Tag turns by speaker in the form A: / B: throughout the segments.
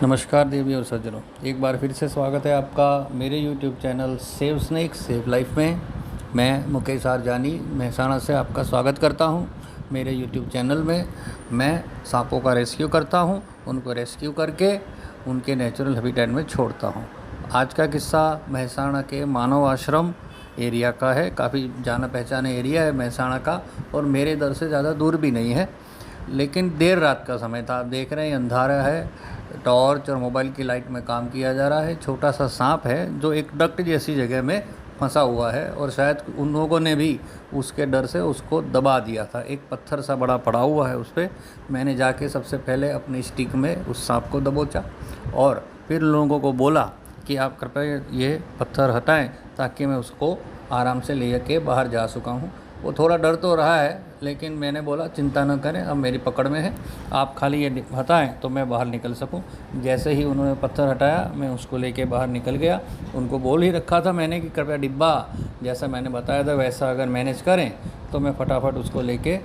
A: नमस्कार देवी और सज्जनों, एक बार फिर से स्वागत है आपका मेरे YouTube channel save snake save life में। मैं मुकेश आर जानी महसाणा से आपका स्वागत करता हूं। मेरे यूट्यूब चैनल में मैं सांपों का रेस्क्यू करता हूं, उनको रेस्क्यू करके उनके नेचुरल हैबिटेट में छोड़ता हूं। आज का किस्सा महसाणा के मानव आश्रम एरिया का है। काफ़ी जाना पहचाना एरिया है महसाणा का, और मेरे दर से ज़्यादा दूर भी नहीं है। लेकिन देर रात का समय था, आप देख रहे हैं अंधारा है, टॉर्च और मोबाइल की लाइट में काम किया जा रहा है। छोटा सा सांप है जो एक डक्ट जैसी जगह में फंसा हुआ है, और शायद उन लोगों ने भी उसके डर से उसको दबा दिया था। एक पत्थर सा बड़ा पड़ा हुआ है उस पर। मैंने जाके सबसे पहले अपनी स्टिक में उस सांप को दबोचा और फिर लोगों को बोला कि आप कृपया ये पत्थर हटाएं ताकि मैं उसको आराम से ले के बाहर जा सका हूँ। वो थोड़ा डर तो रहा है, लेकिन मैंने बोला चिंता न करें, अब मेरी पकड़ में है, आप खाली ये हटाएं तो मैं बाहर निकल सकूं। जैसे ही उन्होंने पत्थर हटाया मैं उसको लेके बाहर निकल गया। उनको बोल ही रखा था मैंने कि कृपया डिब्बा जैसा मैंने बताया था वैसा अगर मैनेज करें तो मैं फटाफट उसको लेके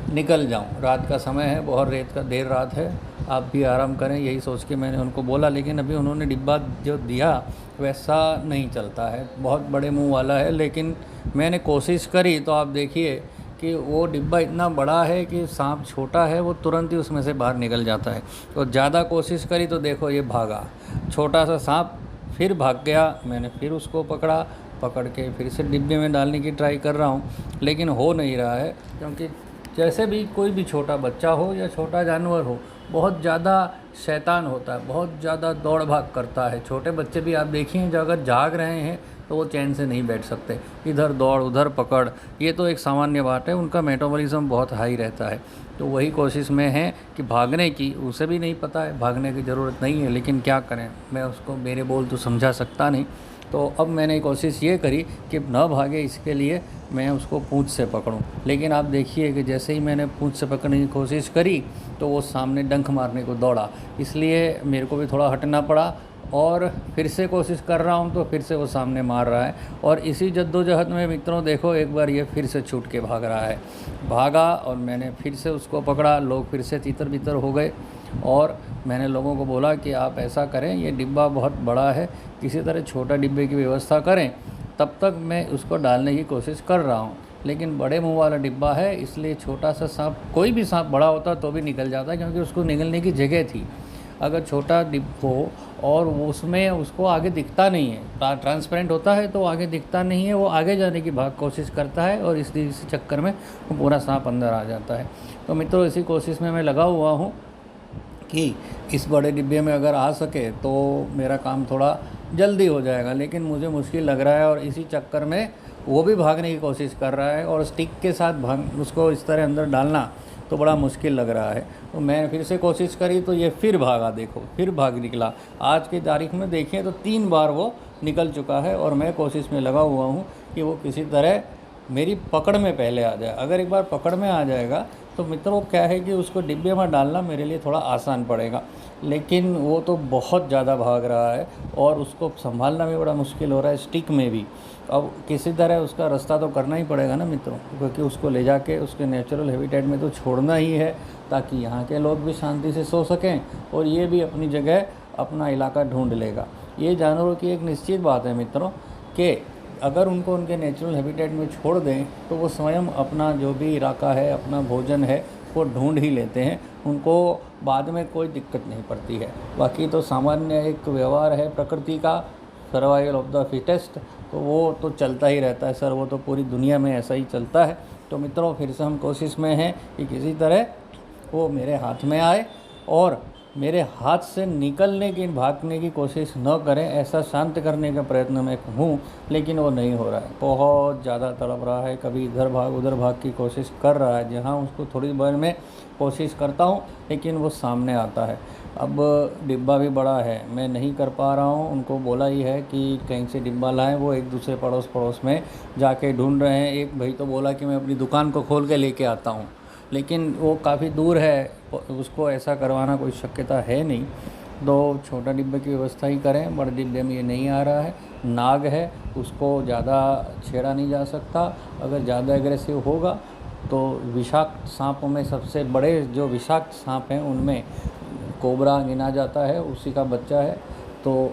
A: निकल जाऊं। रात का समय है, बहुत देर रात है, आप भी आराम करें, यही सोच के मैंने उनको बोला। लेकिन अभी उन्होंने डिब्बा जो दिया वैसा नहीं चलता है, बहुत बड़े मुंह वाला है। लेकिन मैंने कोशिश करी तो आप देखिए कि वो डिब्बा इतना बड़ा है कि सांप छोटा है, वो तुरंत ही उसमें से बाहर निकल जाता है। तो ज़्यादा कोशिश करी तो देखो ये भागा, छोटा सा सांप फिर भाग गया। मैंने फिर उसको पकड़ के फिर से डिब्बे में डालने की ट्राई कर रहा हूँ, लेकिन हो नहीं रहा है। क्योंकि जैसे भी कोई भी छोटा बच्चा हो या छोटा जानवर हो, बहुत ज़्यादा शैतान होता है, बहुत ज़्यादा दौड़ भाग करता है। छोटे बच्चे भी आप देखिए जो अगर जाग रहे हैं तो वो चैन से नहीं बैठ सकते, इधर दौड़ उधर पकड़, ये तो एक सामान्य बात है। उनका मेटाबॉलिज्म बहुत हाई रहता है, तो वही कोशिश में है कि भागने की, उसे भी नहीं पता है भागने की ज़रूरत नहीं है, लेकिन क्या करें, मैं उसको मेरे बोल तो समझा सकता नहीं। तो अब मैंने कोशिश ये करी कि न भागे, इसके लिए मैं उसको पूँछ से पकड़ूं। लेकिन आप देखिए कि जैसे ही मैंने पूँछ से पकड़ने की कोशिश करी तो वो सामने डंक मारने को दौड़ा, इसलिए मेरे को भी थोड़ा हटना पड़ा और फिर से कोशिश कर रहा हूं तो फिर से वो सामने मार रहा है। और इसी जद्दोजहद में मित्रों देखो एक बार ये फिर से छूट के भाग रहा है। भागा और मैंने फिर से उसको पकड़ा। लोग फिर से तितर बितर हो गए और मैंने लोगों को बोला कि आप ऐसा करें, ये डिब्बा बहुत बड़ा है, किसी तरह छोटा डिब्बे की व्यवस्था करें। तब तक मैं उसको डालने की कोशिश कर रहा हूँ, लेकिन बड़े मुंह वाला डिब्बा है, इसलिए छोटा सा सांप, कोई भी सांप बड़ा होता तो भी निकल जाता, क्योंकि उसको निकलने की जगह थी। अगर छोटा डिब्बा हो और उसमें उसको आगे दिखता नहीं है, ट्रांसपेरेंट होता है तो आगे दिखता नहीं है, वो आगे जाने की कोशिश करता है और इस चक्कर में वो पूरा सांप अंदर आ जाता है। तो मित्रों इसी कोशिश में मैं लगा हुआ हूँ कि इस बड़े डिब्बे में अगर आ सके तो मेरा काम थोड़ा जल्दी हो जाएगा, लेकिन मुझे मुश्किल लग रहा है। और इसी चक्कर में वो भी भागने की कोशिश कर रहा है और स्टिक के साथ उसको इस तरह अंदर डालना तो बड़ा मुश्किल लग रहा है। तो मैं फिर से कोशिश करी तो ये फिर भागा, देखो फिर भाग निकला। आज की तारीख में देखें तो 3 बार वो निकल चुका है और मैं कोशिश में लगा हुआ हूँ कि वो किसी तरह मेरी पकड़ में पहले आ जाए। अगर एक बार पकड़ में आ जाएगा तो मित्रों क्या है कि उसको डिब्बे में डालना मेरे लिए थोड़ा आसान पड़ेगा, लेकिन वो तो बहुत ज़्यादा भाग रहा है और उसको संभालना भी बड़ा मुश्किल हो रहा है, स्टिक में भी। अब किसी तरह उसका रास्ता तो करना ही पड़ेगा ना मित्रों, क्योंकि उसको ले जाके उसके नेचुरल हैबिटेट में तो छोड़ना ही है, ताकि यहाँ के लोग भी शांति से सो सकें और ये भी अपनी जगह अपना इलाका ढूंढ लेगा। ये जानवरों की एक निश्चित बात है मित्रों कि अगर उनको उनके नेचुरल हैबिटेट में छोड़ दें तो वो स्वयं अपना जो भी इलाका है, अपना भोजन है, वो ढूंढ ही लेते हैं, उनको बाद में कोई दिक्कत नहीं पड़ती है। बाकी तो सामान्य एक व्यवहार है प्रकृति का, सर्वाइवल ऑफ द फिटेस्ट, तो वो तो चलता ही रहता है सर, वो तो पूरी दुनिया में ऐसा ही चलता है। तो मित्रों फिर से हम कोशिश में हैं कि किसी तरह वो मेरे हाथ में आए और मेरे हाथ से निकलने की, भागने की कोशिश न करें, ऐसा शांत करने का प्रयत्न मैं हूँ, लेकिन वो नहीं हो रहा है। बहुत ज़्यादा तड़प रहा है, कभी इधर भाग उधर भाग की कोशिश कर रहा है। जहाँ उसको थोड़ी देर में कोशिश करता हूँ लेकिन वो सामने आता है। अब डिब्बा भी बड़ा है, मैं नहीं कर पा रहा हूँ। उनको बोला ही है कि कहीं से डिब्बा लाएं, वो एक दूसरे पड़ोस में जाके ढूंढ रहे हैं। एक भाई तो बोला कि मैं अपनी दुकान को खोल के लेके आता हूँ, लेकिन वो काफ़ी दूर है, उसको ऐसा करवाना कोई शक्यता है नहीं। तो छोटा डिब्बे की व्यवस्था ही करें, बड़े डिब्बे में ये नहीं आ रहा है। नाग है, उसको ज़्यादा छेड़ा नहीं जा सकता, अगर ज़्यादा एग्रेसिव होगा तो विषाक्त सांपों में सबसे बड़े जो विषाक्त सांप हैं उनमें कोबरा गिना जाता है, उसी का बच्चा है। तो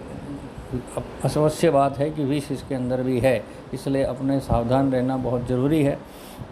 A: अवश्य बात है कि विष इसके अंदर भी है, इसलिए अपने सावधान रहना बहुत ज़रूरी है।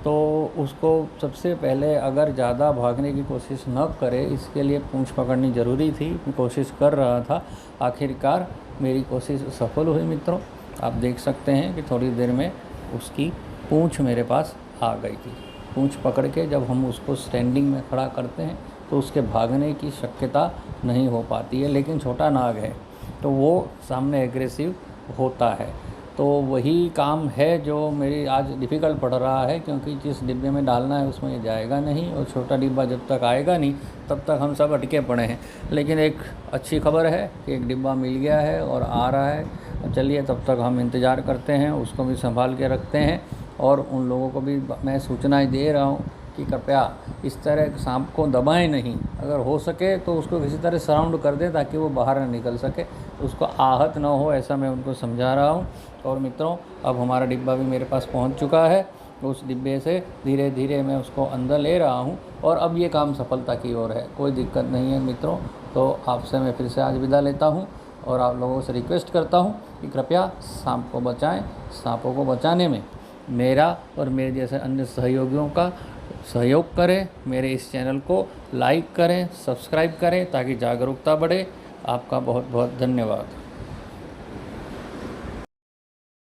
A: तो उसको सबसे पहले अगर ज़्यादा भागने की कोशिश न करे, इसके लिए पूँछ पकड़नी ज़रूरी थी। मैं कोशिश कर रहा था, आखिरकार मेरी कोशिश सफल हुई मित्रों। आप देख सकते हैं कि थोड़ी देर में उसकी पूँछ मेरे पास आ गई थी। पूँछ पकड़ के जब हम उसको स्टैंडिंग में खड़ा करते हैं तो उसके भागने की शक्यता नहीं हो पाती है, लेकिन छोटा नाग है तो वो सामने एग्रेसिव होता है। तो वही काम है जो मेरी आज डिफ़िकल्ट पड़ रहा है, क्योंकि जिस डिब्बे में डालना है उसमें ये जाएगा नहीं, और छोटा डिब्बा जब तक आएगा नहीं तब तक हम सब अटके पड़े हैं। लेकिन एक अच्छी खबर है कि एक डिब्बा मिल गया है और आ रहा है। चलिए तब तक हम इंतज़ार करते हैं, उसको भी संभाल के रखते हैं, और उन लोगों को भी मैं सूचनाएं दे रहा हूँ कि कृपया इस तरह सांप को दबाएं नहीं। अगर हो सके तो उसको किसी तरह सराउंड कर दें ताकि वो बाहर न निकल सके, उसको आहत न हो, ऐसा मैं उनको समझा रहा हूँ। और मित्रों, अब हमारा डिब्बा भी मेरे पास पहुँच चुका है। उस डिब्बे से धीरे धीरे मैं उसको अंदर ले रहा हूँ, और अब ये काम सफलता की ओर है, कोई दिक्कत नहीं है मित्रों। तो आपसे मैं फिर से आज विदा लेता हूँ, और आप लोगों से रिक्वेस्ट करता हूँ कि कृपया सांप को बचाएं। सांपों को बचाने में मेरा और मेरे जैसे अन्य सहयोगियों का सहयोग करें। मेरे इस चैनल को लाइक करें, सब्सक्राइब करें, ताकि जागरूकता बढ़े। आपका बहुत बहुत धन्यवाद।